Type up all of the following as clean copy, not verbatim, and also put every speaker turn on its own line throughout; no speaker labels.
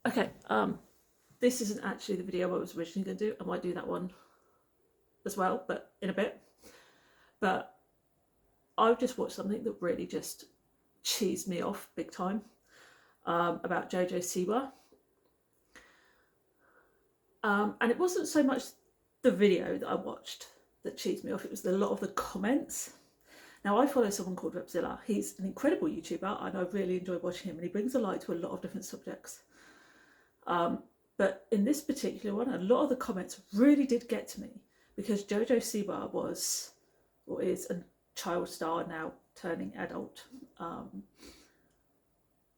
Okay, this isn't actually the video I was originally going to do. I might do that one as well, but in a bit. But I've just watched something that really just cheesed me off big time, about Jojo Siwa. And it wasn't so much the video that I watched that cheesed me off, it was a lot of the comments. Now, I follow someone called Repzilla. He's an incredible YouTuber and I really enjoy watching him, and he brings a light to a lot of different subjects. But in this particular one, a lot of the comments really did get to me because Jojo Siwa was, or is, a child star now turning adult.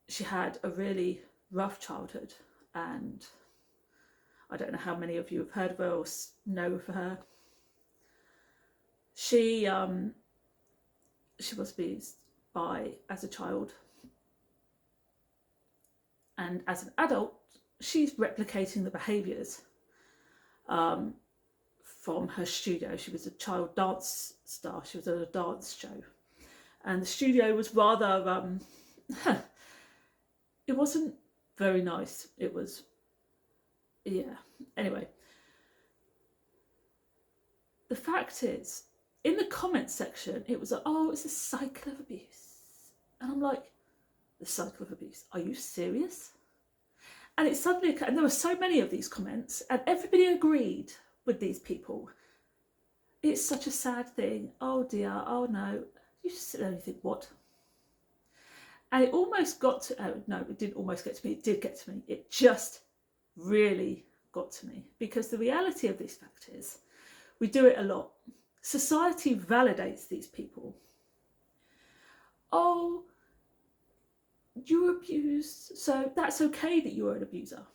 She had a really rough childhood, and I don't know how many of you have heard of her or know of her. She was abused as a child, and as an adult, she's replicating the behaviours from her studio. She was a child dance star. She was at a dance show, and the studio was rather it wasn't very nice. It was, yeah. Anyway, the fact is, in the comments section, it was like, oh, it's a cycle of abuse. And I'm like, the cycle of abuse? Are you serious? And it suddenly, and there were so many of these comments, and everybody agreed with these people. It's such a sad thing. Oh dear, oh no. You just sit there and you think, what? And it almost got to, oh no, it didn't almost get to me, it did get to me. It just really got to me. Because the reality of this fact is, we do it a lot. Society validates these people. Oh, you're abused, so that's okay that you're an abuser.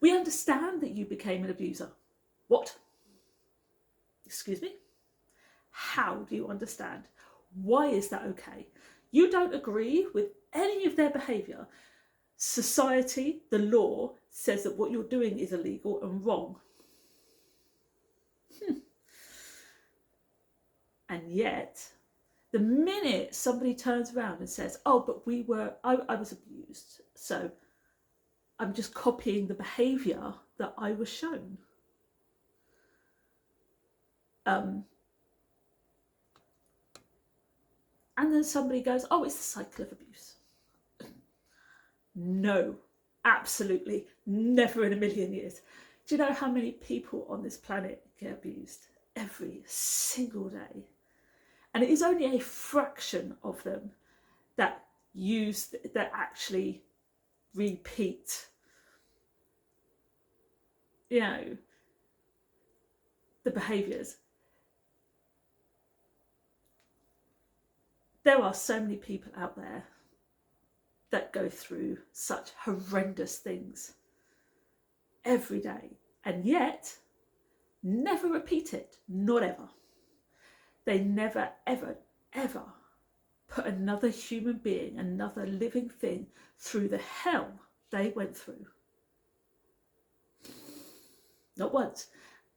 We understand that you became an abuser. What? Excuse me? How do you understand? Why is that okay? You don't agree with any of their behaviour. Society, the law, says that what you're doing is illegal and wrong. And yet, the minute somebody turns around and says, oh, but I was abused, so I'm just copying the behaviour that I was shown. And then somebody goes, oh, it's the cycle of abuse. No, absolutely, never in a million years. Do you know how many people on this planet get abused? Every single day. And it is only a fraction of them that actually repeat, the behaviours. There are so many people out there that go through such horrendous things every day, and yet never repeat it, not ever. They never, ever, ever put another human being, another living thing, through the hell they went through. Not once.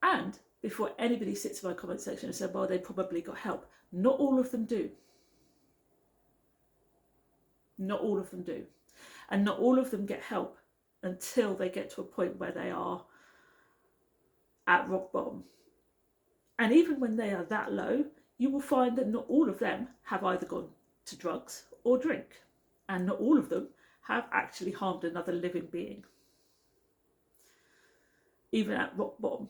And before anybody sits in my comment section and says, well, they probably got help, not all of them do. Not all of them do. And not all of them get help until they get to a point where they are at rock bottom. And even when they are that low, you will find that not all of them have either gone to drugs or drink. And not all of them have actually harmed another living being. Even at rock bottom.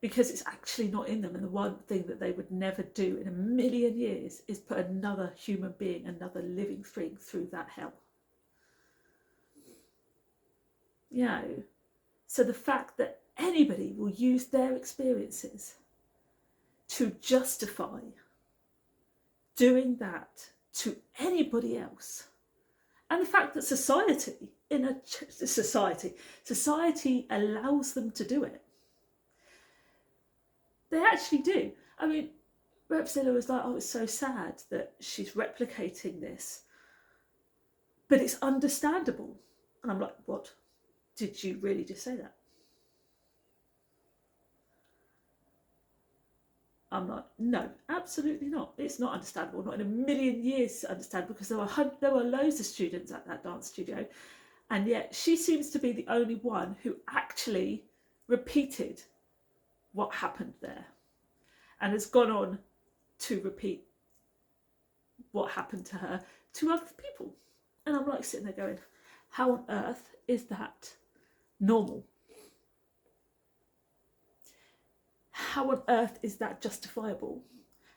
Because it's actually not in them. And the one thing that they would never do in a million years is put another human being, another living thing, through that hell. So the fact that anybody will use their experiences to justify doing that to anybody else, and the fact that society allows them to do it. They actually do. I mean, Repzilla was like, oh, it's so sad that she's replicating this, but it's understandable. And I'm like, what? Did you really just say that? I'm like, no, absolutely not. It's not understandable, not in a million years to understand, because there were loads of students at that dance studio, and yet she seems to be the only one who actually repeated what happened there and has gone on to repeat what happened to her to other people. And I'm like sitting there going, how on earth is that normal? How on earth is that justifiable?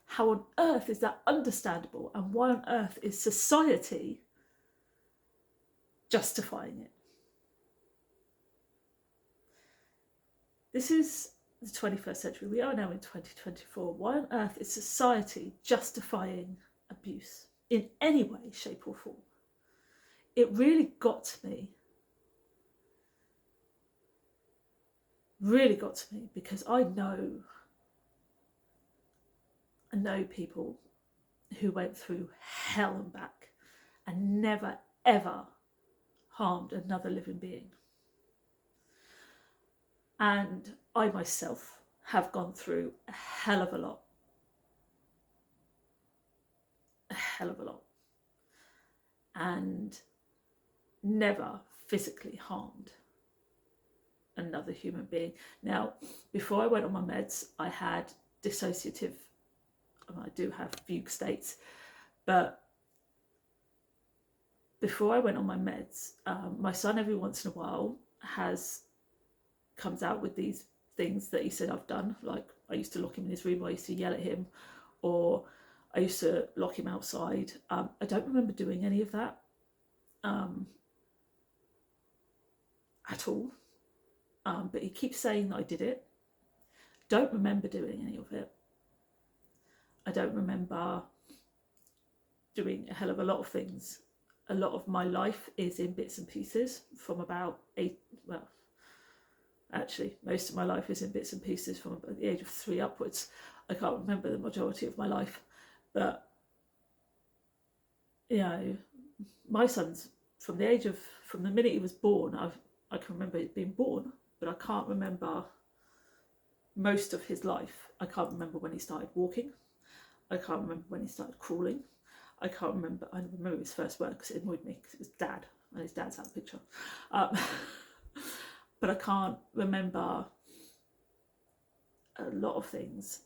How on earth is that understandable? And why on earth is society justifying it? This is the 21st century. We are now in 2024. Why on earth is society justifying abuse in any way, shape, or form? It really got to me. Really got to me, because I know people who went through hell and back and never ever harmed another living being. And I myself have gone through a hell of a lot. A hell of a lot. And never physically harmed another human being. Now, before I went on my meds, I had dissociative, I do have fugue states, but before I went on my meds, my son every once in a while comes out with these things that he said I've done. Like, I used to lock him in his room, I used to yell at him, or I used to lock him outside. I don't remember doing any of that at all. But he keeps saying that I did it. Don't remember doing any of it. I don't remember doing a hell of a lot of things. A lot of my life is in bits and pieces from about actually, most of my life is in bits and pieces from about the age of 3 upwards. I can't remember the majority of my life. But, you know, my son's from the minute he was born, I can remember it being born, but I can't remember most of his life. I can't remember when he started walking. I can't remember when he started crawling. I remember his first word because it annoyed me, because it was dad, and his dad's out of the picture. But I can't remember a lot of things.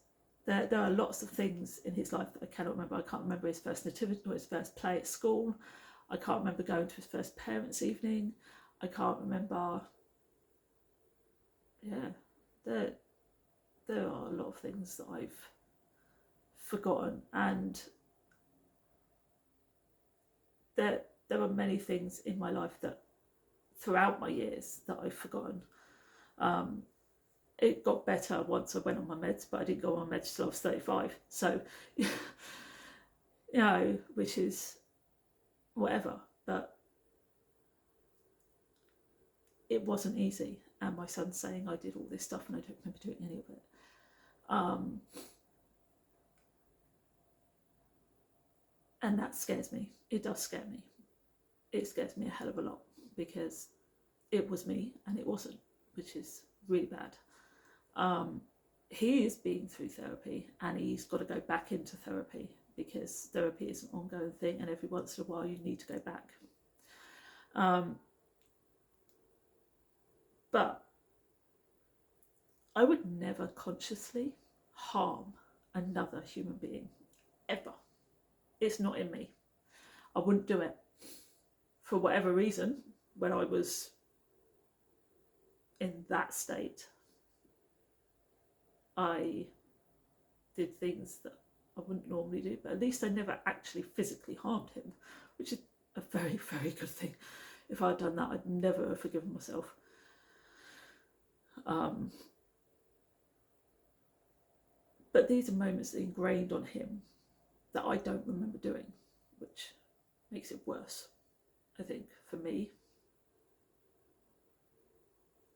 There are lots of things in his life that I cannot remember. I can't remember his first nativity or his first play at school. I can't remember going to his first parents' evening. I can't remember. Yeah, there are a lot of things that I've forgotten, and there are many things in my life that throughout my years that I've forgotten. It got better once I went on my meds, but I didn't go on my meds till I was 35. So, you know, which is whatever. But it wasn't easy. And my son's saying I did all this stuff and I don't remember doing any of it. And that scares me. It does scare me. It scares me a hell of a lot, because it was me and it wasn't, which is really bad. He is being through therapy, and he's got to go back into therapy, because therapy is an ongoing thing, and every once in a while you need to go back. But I would never consciously harm another human being, ever. It's not in me. I wouldn't do it. For whatever reason, when I was in that state, I did things that I wouldn't normally do, but at least I never actually physically harmed him, which is a very, very good thing. If I'd done that, I'd never have forgiven myself. But these are moments that are ingrained on him that I don't remember doing, which makes it worse, I think, for me.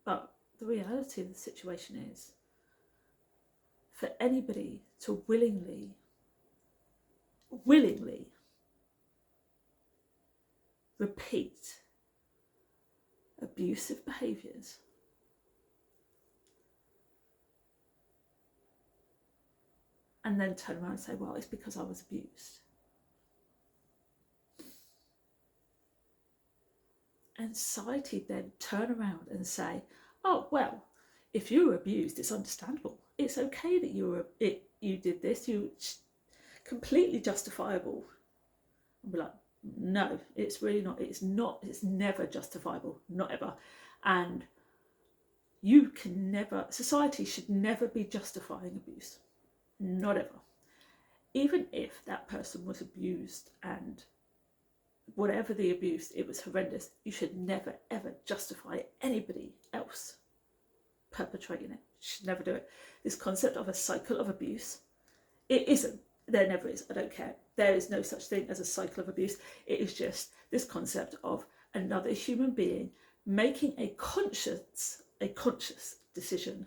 But the reality of the situation is, for anybody to willingly repeat abusive behaviours, and then turn around and say, well, it's because I was abused. And society then turn around and say, oh, well, if you were abused, it's understandable. It's okay that you did this. Completely justifiable. And we're like, no, it's really not. It's not. It's never justifiable. Not ever. And you can never. Society should never be justifying abuse. Not ever. Even if that person was abused and whatever the abuse, it was horrendous, you should never ever justify anybody else perpetrating it. You should never do it. This concept of a cycle of abuse, it isn't. There never is. I don't care. There is no such thing as a cycle of abuse. It is just this concept of another human being making a conscious decision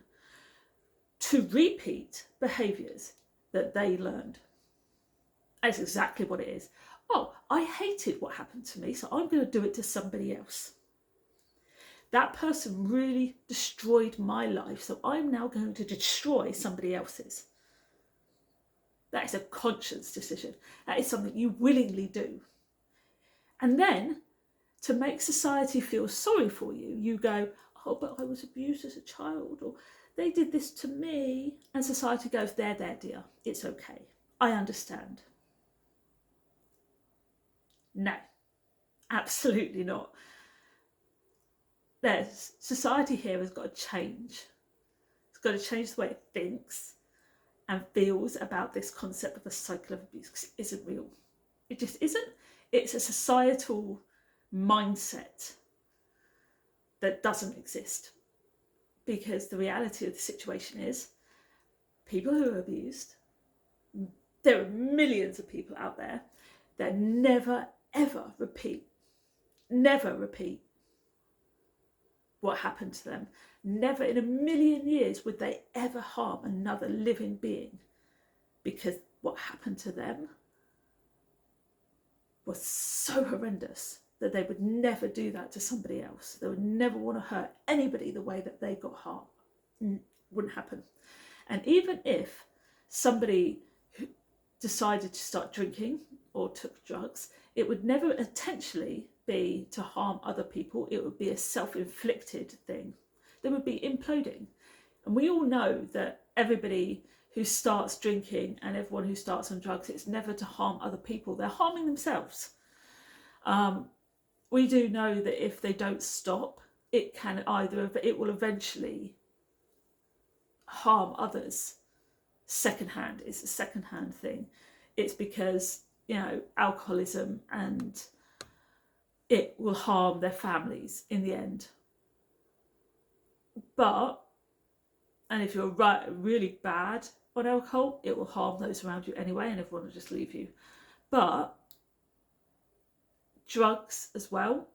to repeat behaviours that they learned. That's exactly what it is. Oh, I hated what happened to me, so I'm going to do it to somebody else. That person really destroyed my life, so I'm now going to destroy somebody else's. That is a conscious decision. That is something you willingly do. And then, to make society feel sorry for you, you go, oh, but I was abused as a child, or they did this to me. And society goes, there, dear, it's okay. I understand. No, absolutely not. Society here has got to change. It's got to change the way it thinks and feels about this concept of a cycle of abuse, because it isn't real. It just isn't. It's a societal mindset that doesn't exist, because the reality of the situation is people who are abused, there are millions of people out there that never repeat what happened to them. Never in a million years would they ever harm another living being, because what happened to them was so horrendous that they would never do that to somebody else. They would never want to hurt anybody the way that they got hurt. Wouldn't happen. And even if somebody decided to start drinking or took drugs, it would never intentionally be to harm other people. It would be a self-inflicted thing. They would be imploding. And we all know that everybody who starts drinking and everyone who starts on drugs, it's never to harm other people. They're harming themselves. We do know that if they don't stop, it will eventually harm others. Secondhand. It's a secondhand thing. It's because, alcoholism, and it will harm their families in the end. And if you're really bad on alcohol, it will harm those around you anyway, and everyone will just leave you. But drugs as well,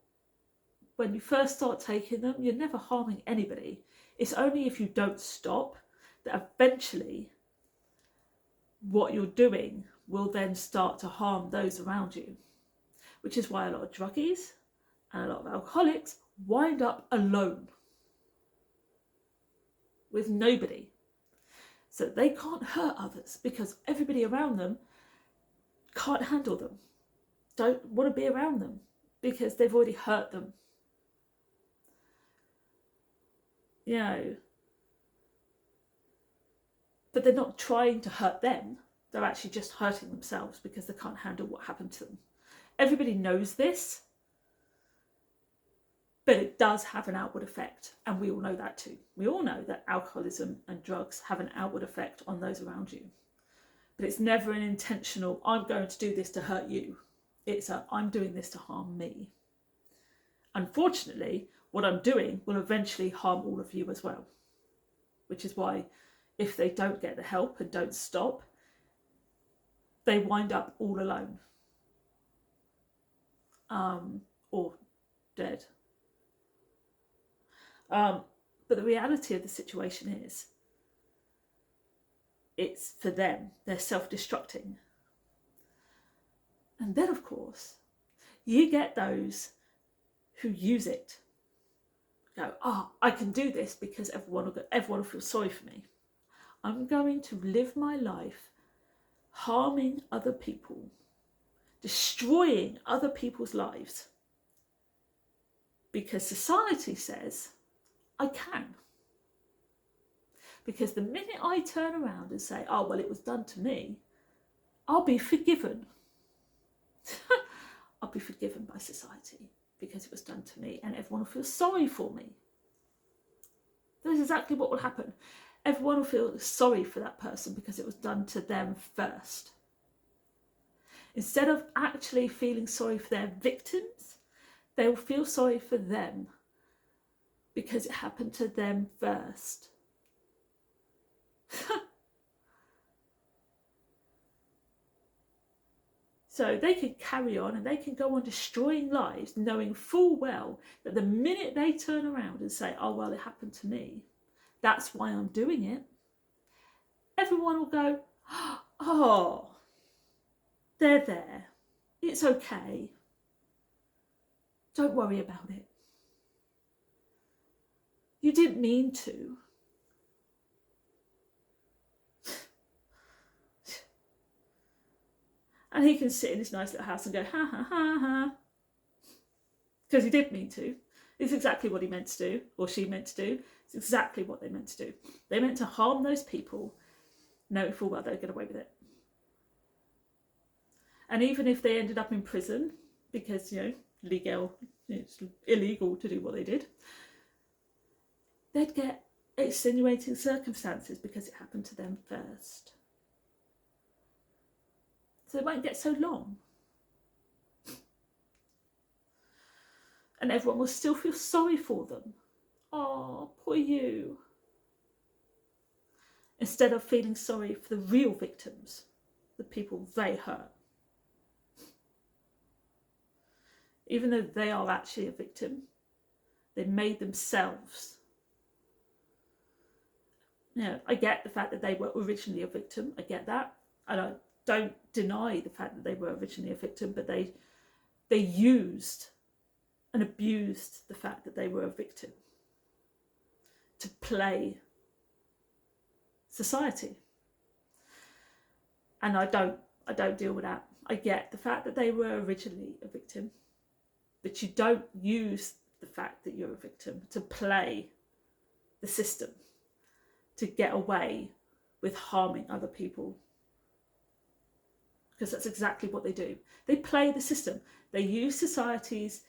when you first start taking them, you're never harming anybody. It's only if you don't stop that eventually what you're doing will then start to harm those around you, which is why a lot of druggies and a lot of alcoholics wind up alone with nobody. So they can't hurt others because everybody around them can't handle them, don't want to be around them because they've already hurt them. But they're not trying to hurt them. They're actually just hurting themselves because they can't handle what happened to them. Everybody knows this, but it does have an outward effect, and we all know that too. We all know that alcoholism and drugs have an outward effect on those around you. But it's never an intentional, I'm going to do this to hurt you. It's I'm doing this to harm me. Unfortunately, what I'm doing will eventually harm all of you as well, which is why if they don't get the help and don't stop, they wind up all alone or dead. But the reality of the situation is, it's for them, they're self-destructing. And then, of course, you get those who use it. Go, I can do this because everyone will feel sorry for me. I'm going to live my life harming other people, destroying other people's lives, because society says I can. Because the minute I turn around and say, oh, well, it was done to me, I'll be forgiven. I'll be forgiven by society because it was done to me, and everyone will feel sorry for me. That's exactly what will happen. Everyone will feel sorry for that person because it was done to them first. Instead of actually feeling sorry for their victims, they will feel sorry for them because it happened to them first. So they can carry on and they can go on destroying lives, knowing full well that the minute they turn around and say, oh, well, it happened to me, that's why I'm doing it, everyone will go, oh, they're there. It's okay. Don't worry about it. You didn't mean to. And he can sit in his nice little house and go, ha, ha, ha, ha. Because he did mean to. It's exactly what he meant to do, or she meant to do. It's exactly what they meant to do. They meant to harm those people, knowing full well they'd get away with it. And even if they ended up in prison, because, it's illegal to do what they did, they'd get extenuating circumstances because it happened to them first. So they won't get so long. And everyone will still feel sorry for them. Oh, poor you. Instead of feeling sorry for the real victims, the people they hurt. Even though they are actually a victim, they made themselves. I get the fact that they were originally a victim. I get that. And I don't deny the fact that they were originally a victim, but they used and abused the fact that they were a victim to play society. And I don't deal with that. I get the fact that they were originally a victim, but you don't use the fact that you're a victim to play the system, to get away with harming other people. Because that's exactly what they do. They play the system. They use society's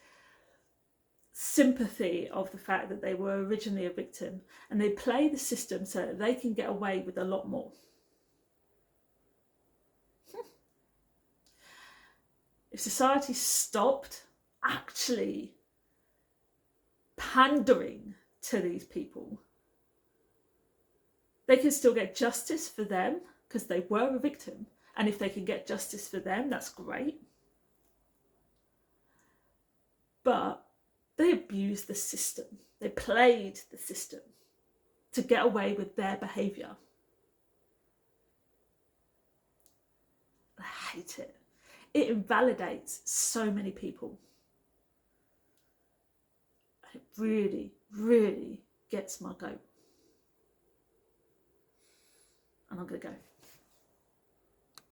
sympathy of the fact that they were originally a victim, and they play the system so that they can get away with a lot more. If society stopped actually pandering to these people, they can still get justice for them because they were a victim. And if they can get justice for them, that's great. But they abused the system. They played the system to get away with their behaviour. I hate it. It invalidates so many people. It really, really gets my goat. And I'm going to go.